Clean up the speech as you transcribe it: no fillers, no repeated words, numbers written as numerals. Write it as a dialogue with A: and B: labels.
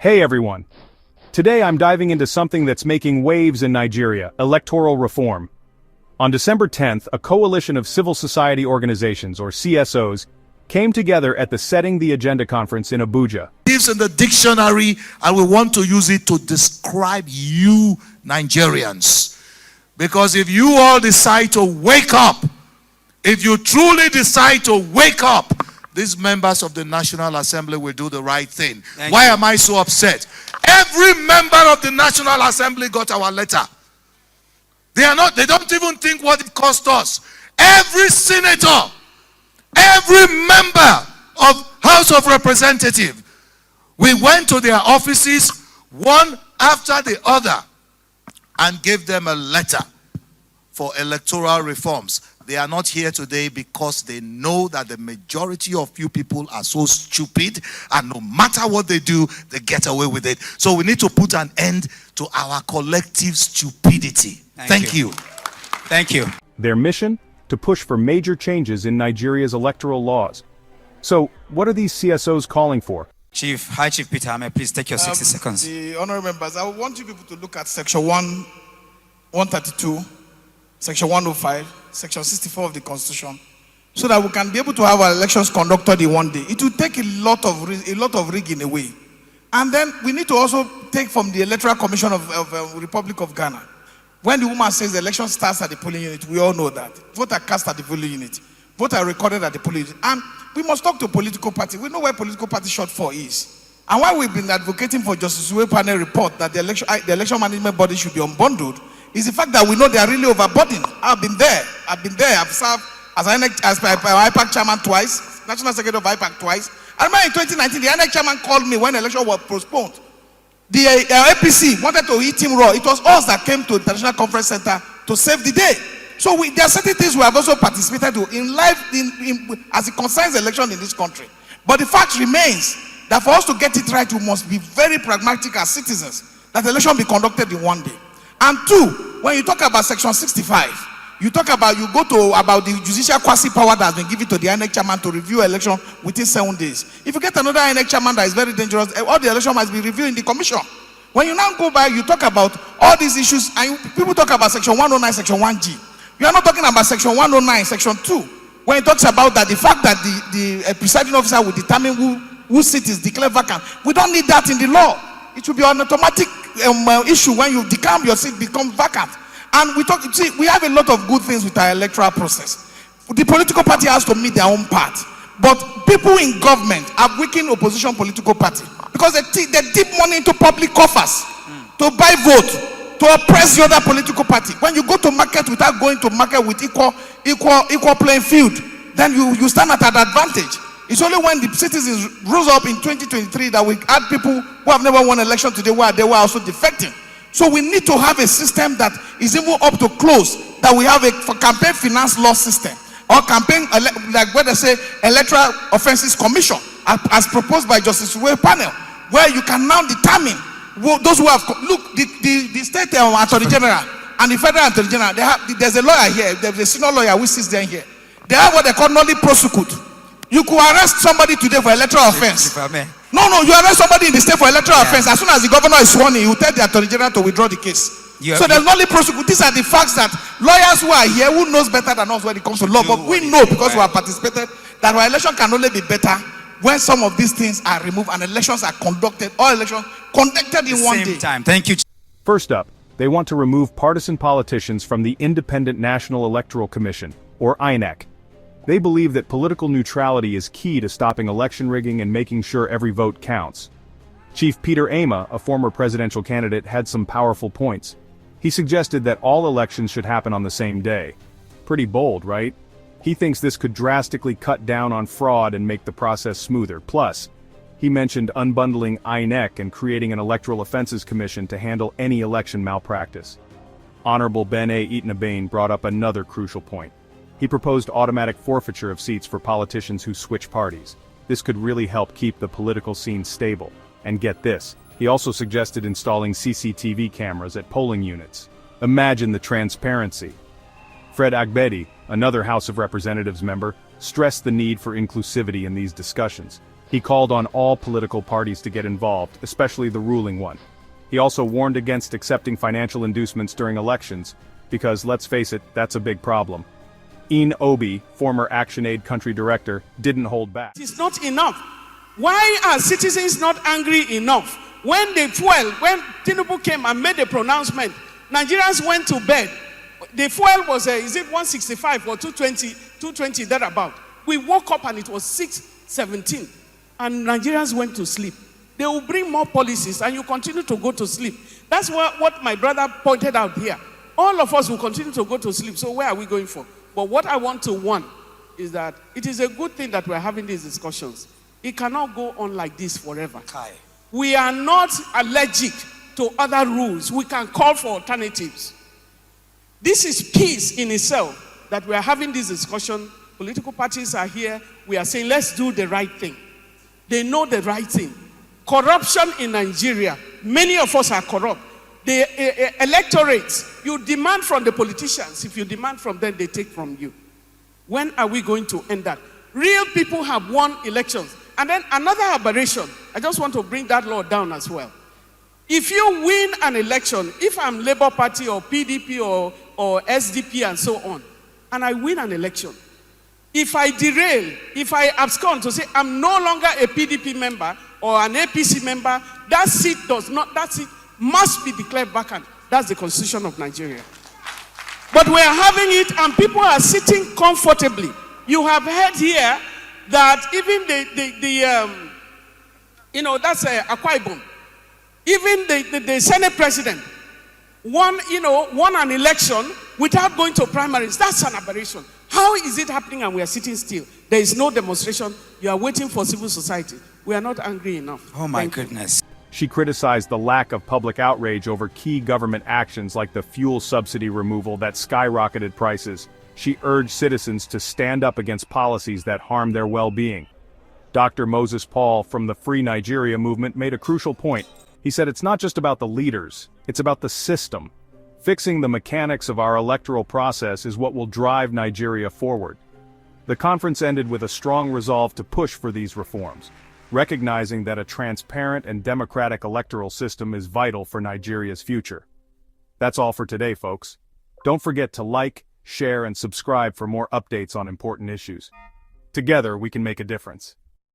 A: Hey everyone! Today I'm diving into something that's making waves in Nigeria, electoral reform. On December 10th, a coalition of civil society organizations, or CSOs, came together at the Setting the Agenda conference in Abuja.
B: It's in the dictionary, and we want to use it to describe you Nigerians. Because if you all decide to wake up, if you truly decide to wake up, these members of the National Assembly will do the right thing. Why am I so upset? Every member of the National Assembly got our letter. They don't even think what it cost us. Every senator, every member of House of Representatives, we went to their offices one after the other and gave them a letter for electoral reforms. They are not here today because they know that the majority of you people are so stupid, and no matter what they do, they get away with it. So we need to put an end to our collective stupidity. Thank you.
C: Thank you.
A: Their mission? To push for major changes in Nigeria's electoral laws. So, what are these CSOs calling for?
C: High Chief Peter, may please take your 60 seconds.
D: The honorable members, I want you people to look at Section 132, Section 105, Section 64 of the Constitution, so that we can be able to have our elections conducted in one day. It will take a lot of rigging away. And then we need to also take from the Electoral Commission of the Republic of Ghana. When the woman says the election starts at the polling unit, we all know that. Votes are cast at the polling unit. Votes are recorded at the polling unit. And we must talk to political party. We know where political party short for is. And why we've been advocating for Justice Uwe panel report that the election management body should be unbundled is the fact that we know they are really overburdened. I've been there. I've served as IPAC chairman twice, National Secretary of IPAC twice. I remember in 2019, the INEC chairman called me when the election was postponed. The APC wanted to eat him raw. It was us that came to the International Conference Center to save the day. So there are certain things we have also participated in life as it concerns election in this country. But the fact remains that for us to get it right, we must be very pragmatic as citizens, that the election be conducted in one day. And two, when you talk about Section 65, you go to about the judicial quasi power that has been given to the INEC chairman to review election within 7 days. If you get another INEC chairman that is very dangerous, all the election must be reviewed in the commission. When you now go by, you talk about all these issues, and people talk about Section 109, Section 1G. You are not talking about Section 109, Section 2, when it talks about that the fact that the presiding officer will determine whose seat is declared vacant. We don't need that in the law. It should be an automatic issue when you declare your seat become vacant. And we have a lot of good things with our electoral process. The political party has to meet their own part. But people in government are weakening opposition political party because they dip money into public coffers to buy vote, to oppress the other political party. When you go to market without going to market with equal playing field, then you stand at an advantage. It's only when the citizens rose up in 2023 that we had people who have never won an election today where they were also defecting. So we need to have a system that is even up to close, that we have a campaign finance law system, or campaign, like what they say, electoral offenses commission, as proposed by Justice Uwe panel, where you can now determine those who have, look, the state attorney general and the federal attorney general, there's a lawyer here, there's a senior lawyer who sits there here. They have what they call nolli prosecute. You could arrest somebody today for electoral offense. No, you arrest somebody in the state for electoral offense. As soon as the governor is sworn in, he will tell the attorney general to withdraw the case. So there's nolli prosecute. These are the facts that lawyers who are here, who knows better than us when it comes to law, but we know because we have participated that our election can only be better when some of these things are removed and elections are conducted, all elections conducted in one day.
C: Thank you.
A: First up, they want to remove partisan politicians from the Independent National Electoral Commission, or INEC. They believe that political neutrality is key to stopping election rigging and making sure every vote counts. Chief Peter Ama, a former presidential candidate, had some powerful points. He suggested that all elections should happen on the same day. Pretty bold, right? He thinks this could drastically cut down on fraud and make the process smoother. Plus, he mentioned unbundling INEC and creating an Electoral Offenses Commission to handle any election malpractice. Honorable Ben A. Eatonabane brought up another crucial point. He proposed automatic forfeiture of seats for politicians who switch parties. This could really help keep the political scene stable. And get this, he also suggested installing CCTV cameras at polling units. Imagine the transparency. Fred Agbedi, another House of Representatives member, stressed the need for inclusivity in these discussions. He called on all political parties to get involved, especially the ruling one. He also warned against accepting financial inducements during elections, because let's face it, that's a big problem. Ian Obi, former ActionAid country director, didn't hold back.
E: It's not enough. Why are citizens not angry enough? When Tinubu came and made a pronouncement, Nigerians went to bed. The fuel was, is it 165 or 220 thereabout. We woke up and it was 617. And Nigerians went to sleep. They will bring more policies and you continue to go to sleep. That's what my brother pointed out here. All of us will continue to go to sleep. So where are we going for? But what I want to warn is that it is a good thing that we're having these discussions. It cannot go on like this forever.
C: Kai.
E: We are not allergic to other rules. We can call for alternatives. This is peace in itself that we are having this discussion. Political parties are here. We are saying, let's do the right thing. They know the right thing. Corruption in Nigeria, many of us are corrupt. The electorate, you demand from the politicians. If you demand from them, they take from you. When are we going to end that? Real people have won elections. And then another aberration, I just want to bring that law down as well. If you win an election, if I'm Labour Party or PDP or SDP and so on, and I win an election, if I derail, if I abscond to say I'm no longer a PDP member or an APC member, that seat must be declared vacant. That's the constitution of Nigeria. But we are having it and people are sitting comfortably. You have heard here that even that's Akwa Ibom. Even the Senate president won an election without going to primaries. That's an aberration. How is it happening and we are sitting still? There is no demonstration. You are waiting for civil society. We are not angry enough.
C: Oh my goodness.
A: She criticized the lack of public outrage over key government actions like the fuel subsidy removal that skyrocketed prices. She urged citizens to stand up against policies that harm their well-being. Dr. Moses Paul from the Free Nigeria movement made a crucial point. He said it's not just about the leaders, it's about the system. Fixing the mechanics of our electoral process is what will drive Nigeria forward. The conference ended with a strong resolve to push for these reforms, recognizing that a transparent and democratic electoral system is vital for Nigeria's future. That's all for today, folks. Don't forget to like, share, and subscribe for more updates on important issues. Together, we can make a difference.